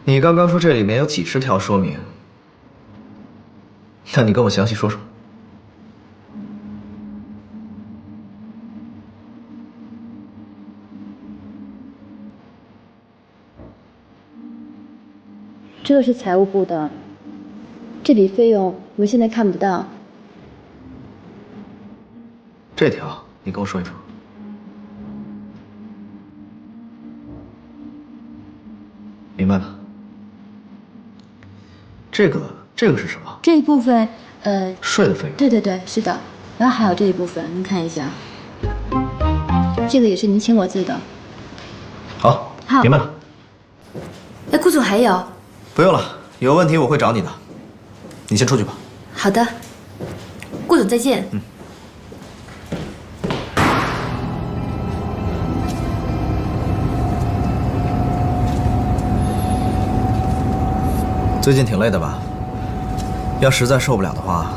你刚刚说这里面有几十条说明，那你跟我详细说说。这个是财务部的，这笔费用我们现在看不到。这条你跟我说一说。明白了。这个是什么？这一部分，税的费用。对，是的。然后还有这一部分，您看一下，这个也是您亲我字的。好，好，明白了。哎，顾总还有？不用了，有问题我会找你的。你先出去吧。好的，顾总再见。最近挺累的吧？要实在受不了的话，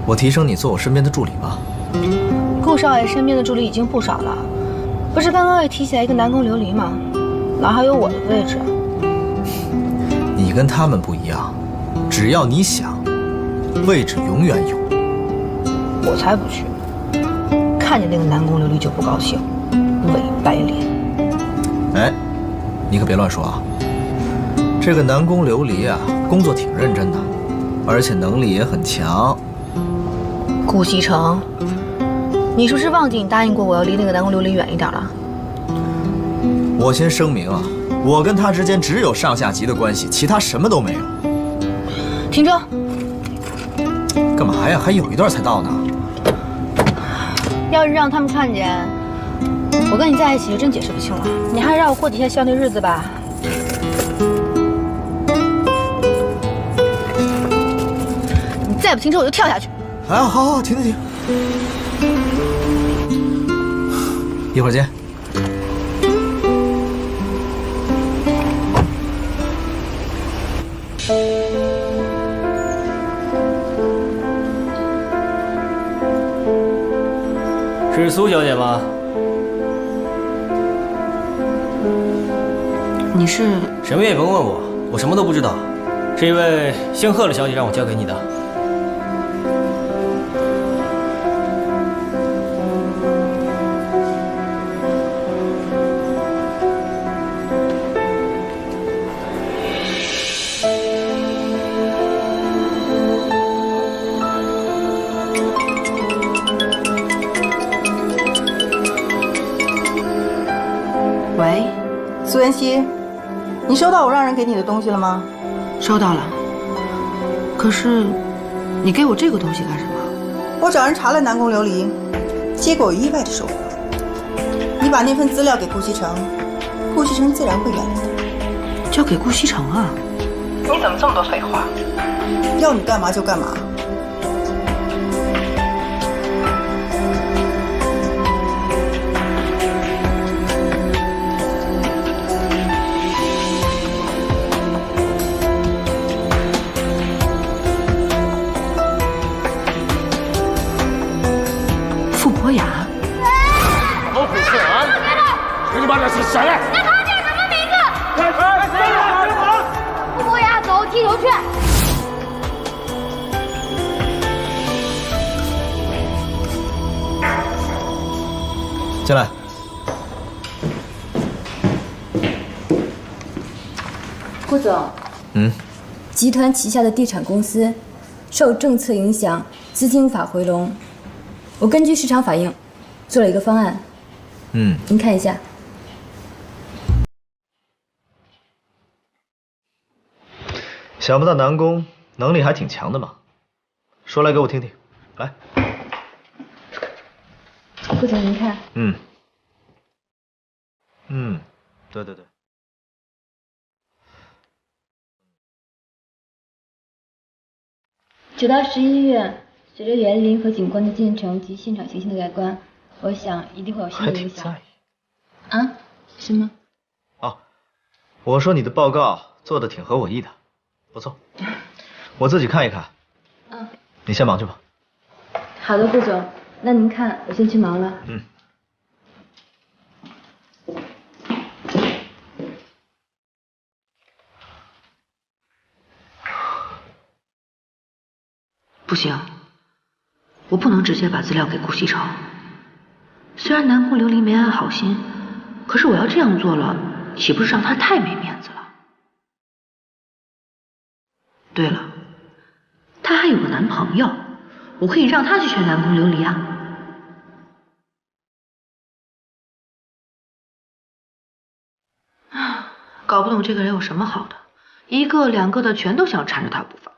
我提升你做我身边的助理吧。顾少爷身边的助理已经不少了，不是刚刚也提起来一个南宫琉璃吗？哪还有我的位置？你跟他们不一样，只要你想，位置永远有。我才不去！看见那个南宫琉璃就不高兴，伪白脸。哎，你可别乱说啊！这个南宫琉璃啊，工作挺认真的，而且能力也很强。顾西城，你是不是忘记你答应过我要离那个南宫琉璃远一点了？我先声明啊，我跟他之间只有上下级的关系，其他什么都没有。停车！干嘛呀？还有一段才到呢。要是让他们看见我跟你在一起，就真解释不清了。你还是让我过几天孝内日子吧。你再不停车，我就跳下去。哎，好，停。一会儿见。是苏小姐吗？你是？什么也甭问我，我什么都不知道。是一位姓贺的小姐让我交给你的。喂，苏妍希，你收到我让人给你的东西了吗？收到了。可是，你给我这个东西干什么？我找人查了南宫琉璃，结果有意外的收获。你把那份资料给顾西城，顾西城自然会原谅你。交给顾西城啊？你怎么这么多废话？要你干嘛就干嘛。傅博雅，老虎翠安，你妈这是谁？那他叫什么名字？傅博雅，走，踢球去。进来。顾总，集团旗下的地产公司受政策影响，资金无法回笼。我根据市场反应，做了一个方案。您看一下。想不到南宫能力还挺强的嘛，说来给我听听。来，顾总您看。对。9到11月，随着园林和景观的建成及现场形象的改观，我想一定会有新的影响。还挺在意。啊？是吗？哦，我说你的报告做的挺合我意的，不错。我自己看一看。你先忙去吧。好的，顾总，那您看，我先去忙了。不行，我不能直接把资料给顾西城。虽然南宫琉璃没安好心，可是我要这样做了，岂不是让他太没面子了？对了，她还有个男朋友，我可以让他去劝南宫琉璃啊。搞不懂这个人有什么好的，一个两个的全都想缠着他不放。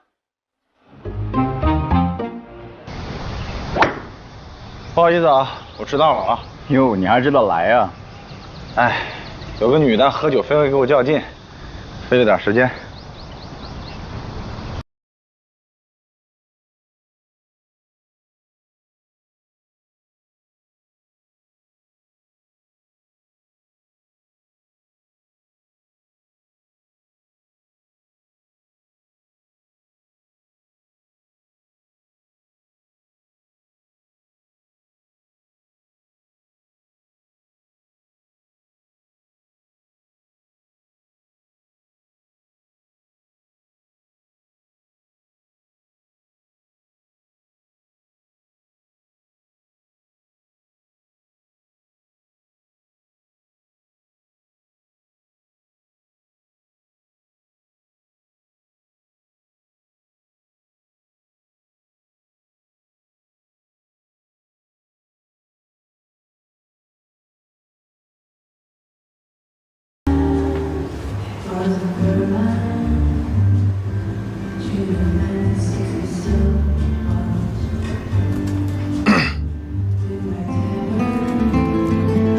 不好意思啊，我迟到了啊。哟，你还知道来呀？哎，有个女的喝酒非要跟我较劲，费了点时间。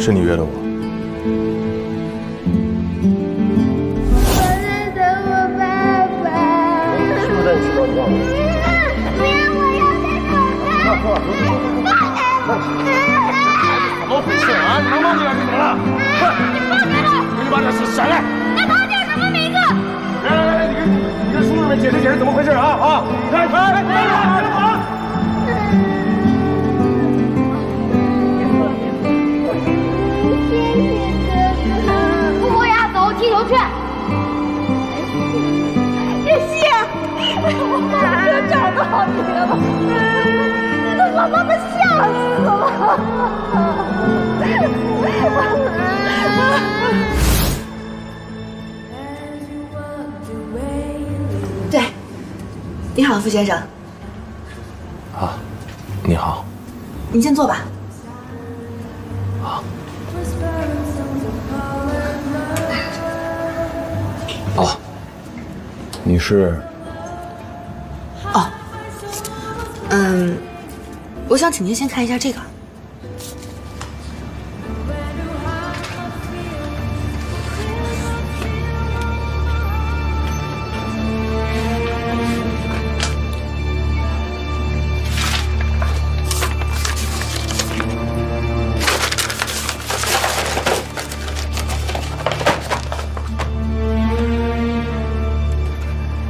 是你约的我。我在等我爸爸。是不是带你去找你爸爸？不要，我要在口怎么回事啊？你能忘记了你怎么了？给你把这事删了。那他叫什么名字？来，你跟叔叔们解释怎么回事啊！来，不要走，踢球去。叶希，我终于找到你了，你都把妈妈吓死了。对，你好，傅先生。啊，你好。你先坐吧。好。哦，你是？哦，我想请您先看一下这个。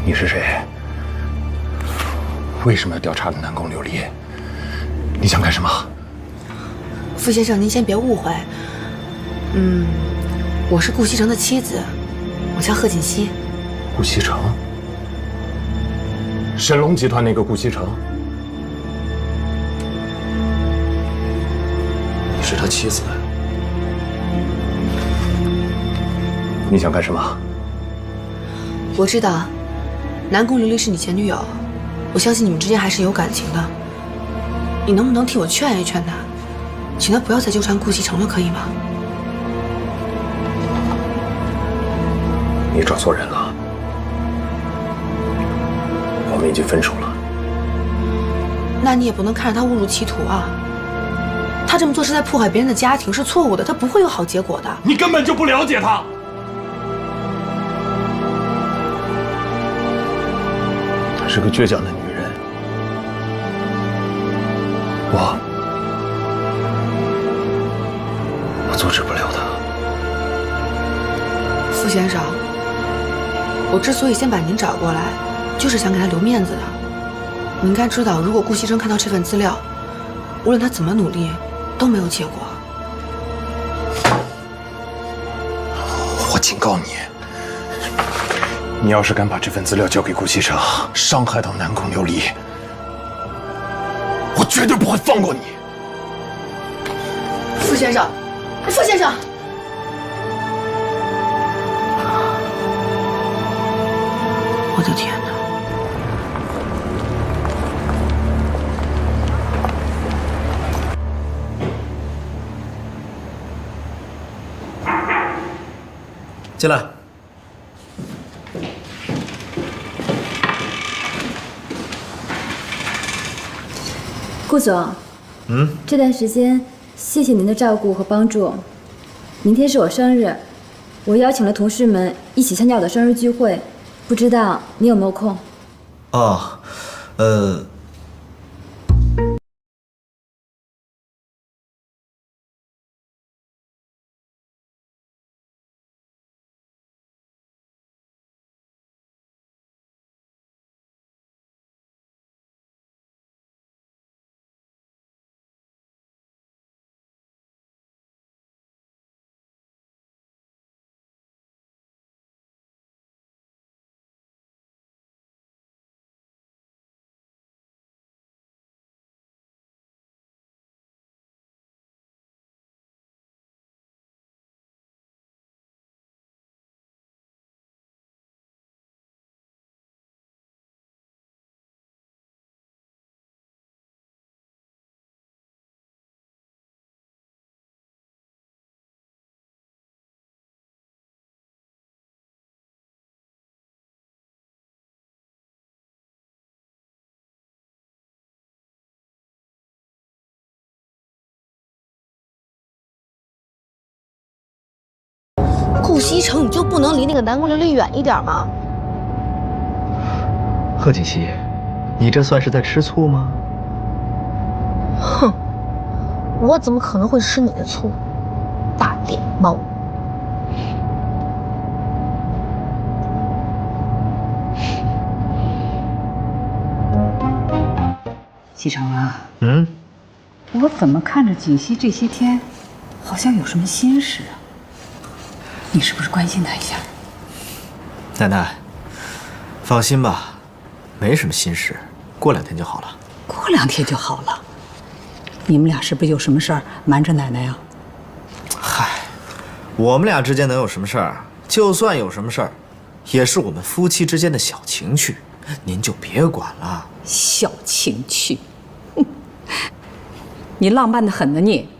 你是谁？为什么要调查南宫琉璃？你想干什么？傅先生，您先别误会。我是顾西城的妻子，我叫贺锦熙。顾西城？神龙集团那个顾西城？你是他妻子？你想干什么？我知道，南宫琉璃是你前女友，我相信你们之间还是有感情的。你能不能替我劝一劝她，请她不要再纠缠顾西城了，可以吗？你找错人了，我们已经分手了。那你也不能看着他误入歧途啊！他这么做是在破坏别人的家庭，是错误的，他不会有好结果的。你根本就不了解他。她是个倔强的女人，我阻止不了她。傅先生，我之所以先把您找过来，就是想给他留面子的。你应该知道，如果顾西城看到这份资料，无论他怎么努力，都没有结果。我警告你，你要是敢把这份资料交给顾西城，伤害到南宫琉璃，绝对不会放过你。傅先生，傅先生，我的天哪！进来。顾总，这段时间谢谢您的照顾和帮助。明天是我生日，我邀请了同事们一起参加我的生日聚会，不知道你有没有空？哦，顾西城，你就不能离那个南宫琉璃远一点吗？贺锦熙，你这算是在吃醋吗？哼，我怎么可能会吃你的醋，大脸猫！西城啊，我怎么看着锦溪这些天，好像有什么心事啊？你是不是关心他一下？奶奶，放心吧，没什么心事，过2天就好了。过2天就好了？你们俩是不是有什么事儿瞒着奶奶呀？嗨，我们俩之间能有什么事儿？就算有什么事儿，也是我们夫妻之间的小情趣，您就别管了。小情趣，哼，你浪漫的很呢你。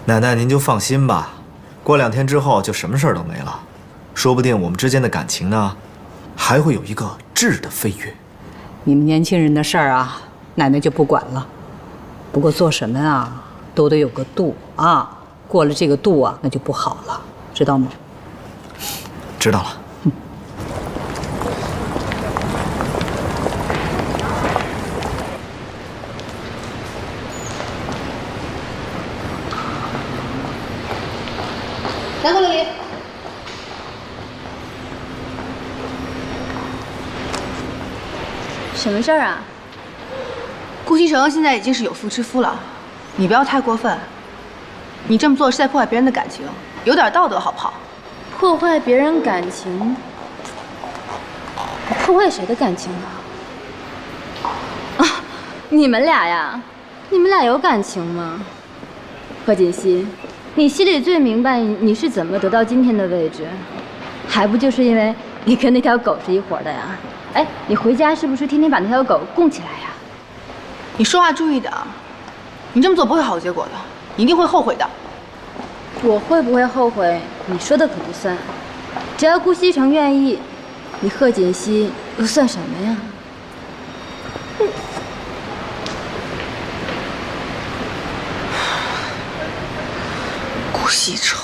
奶奶，您就放心吧，过2天之后就什么事儿都没了，说不定我们之间的感情呢，还会有一个质的飞跃。你们年轻人的事儿啊，奶奶就不管了。不过做什么啊，都得有个度啊，过了这个度啊，那就不好了，知道吗？知道了。南宫琉璃，什么事儿啊？顾西城现在已经是有妇之夫了，你不要太过分。你这么做是在破坏别人的感情，有点道德好不好？破坏别人感情？我破坏谁的感情啊？啊，你们俩呀？你们俩有感情吗？贺锦熙，你心里最明白你是怎么得到今天的位置，还不就是因为你跟那条狗是一伙的呀？哎，你回家是不是天天把那条狗供起来呀？你说话注意点啊！你这么做不会好结果的，你一定会后悔的。我会不会后悔？你说的可不算。只要顾西城愿意，你贺锦熙又算什么呀？顾西城。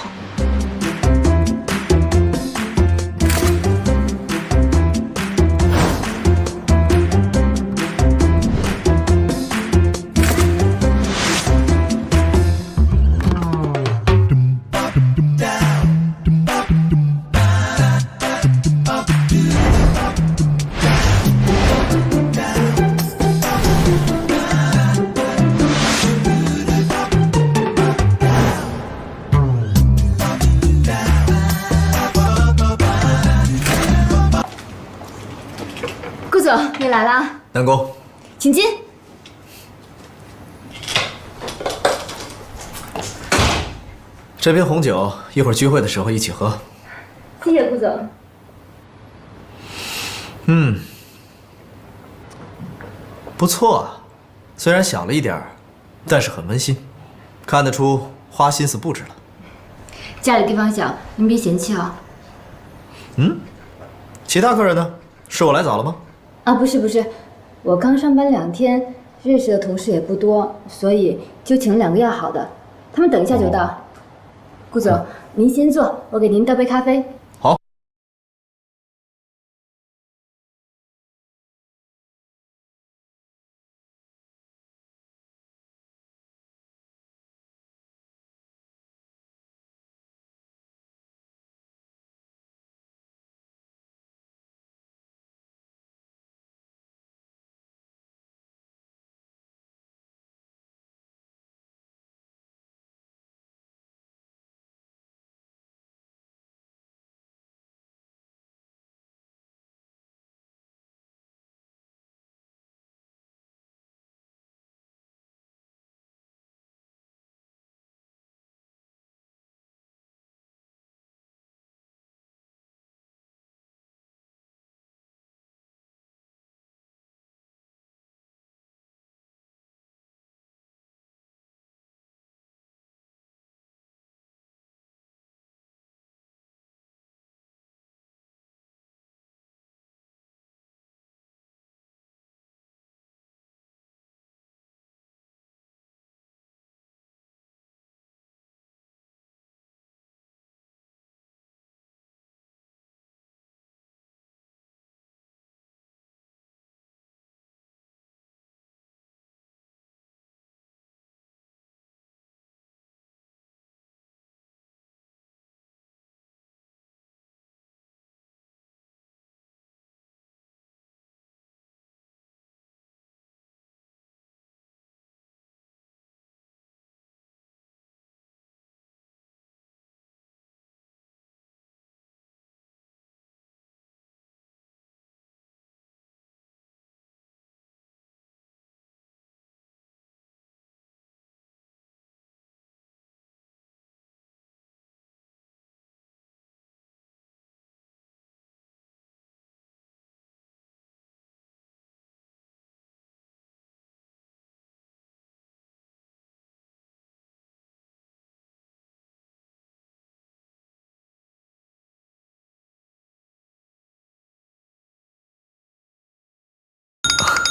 顾总，你来啦，南宫，请进。这瓶红酒一会儿聚会的时候一起喝。谢谢顾总。不错啊，虽然小了一点儿，但是很温馨，看得出花心思布置了。家里地方小，您别嫌弃啊。其他客人呢？是我来早了吗？啊，不是，我刚上班2天，认识的同事也不多，所以就请了2个要好的，他们等一下就到。顾总，您先坐，我给您倒杯咖啡。好。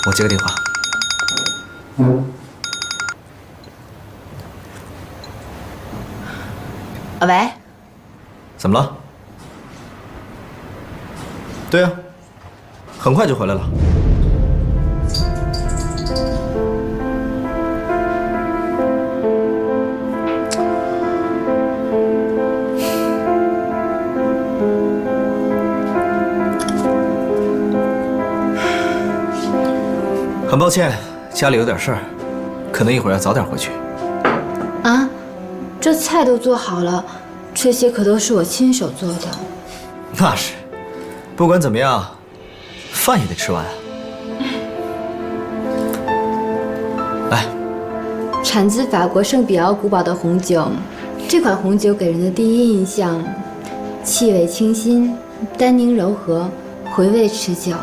我接个电话。喂，怎么了？对呀，很快就回来了。很抱歉，家里有点事儿，可能一会儿要早点回去。啊，这菜都做好了，这些可都是我亲手做的。那是，不管怎么样，饭也得吃完啊。来，产自法国圣彼奥古堡的红酒，这款红酒给人的第一印象，气味清新，单宁柔和，回味持久。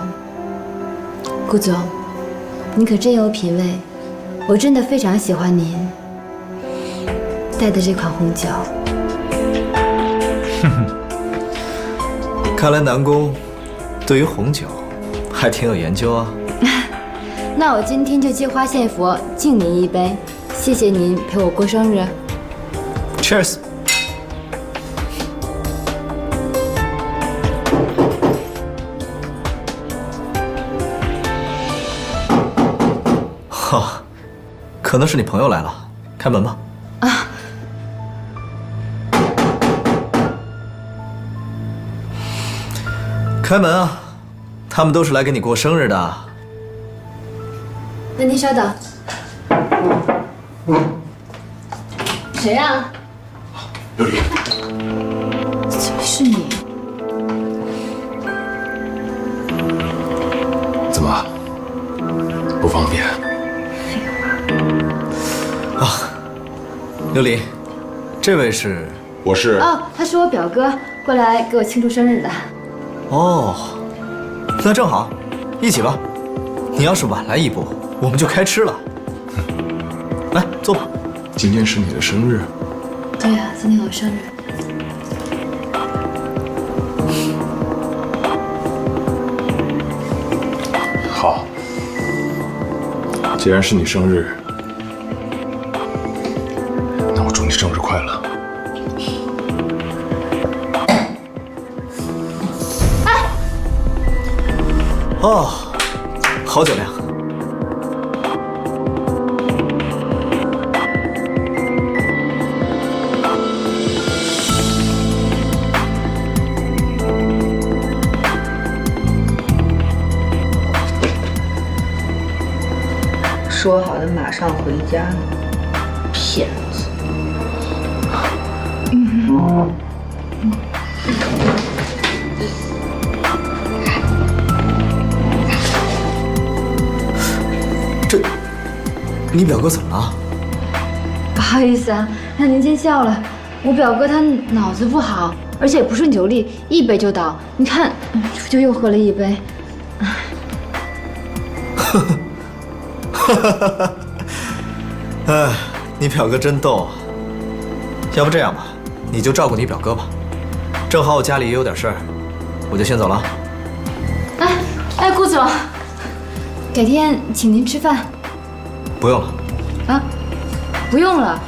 顾总，你可真有品味，我真的非常喜欢您带的这款红酒。看来南宫对于红酒还挺有研究啊。那我今天就借花献佛，敬您一杯，谢谢您陪我过生日。Cheers。哈，可能是你朋友来了，开门吧。啊。开门啊！他们都是来给你过生日的。那您稍等。谁啊？琉璃。怎么是你？怎么？不方便？啊，琉璃，这位是。我是。哦，他是我表哥，过来给我庆祝生日的。哦，那正好，一起吧。你要是晚来一步，我们就开吃了。来，坐吧。今天是你的生日。对呀，今天我生日。好，既然是你生日，那我祝你生日快乐。哦，好酒量。说好的马上回家呢，骗子！这，你表哥怎么了？不好意思啊，让您见笑了。我表哥他脑子不好，而且不顺酒力，一杯就倒。你看，就又喝了一杯。哎，你表哥真逗啊！要不这样吧，你就照顾你表哥吧。正好我家里也有点事儿，我就先走了。哎，顾总，改天请您吃饭。不用了。啊，不用了。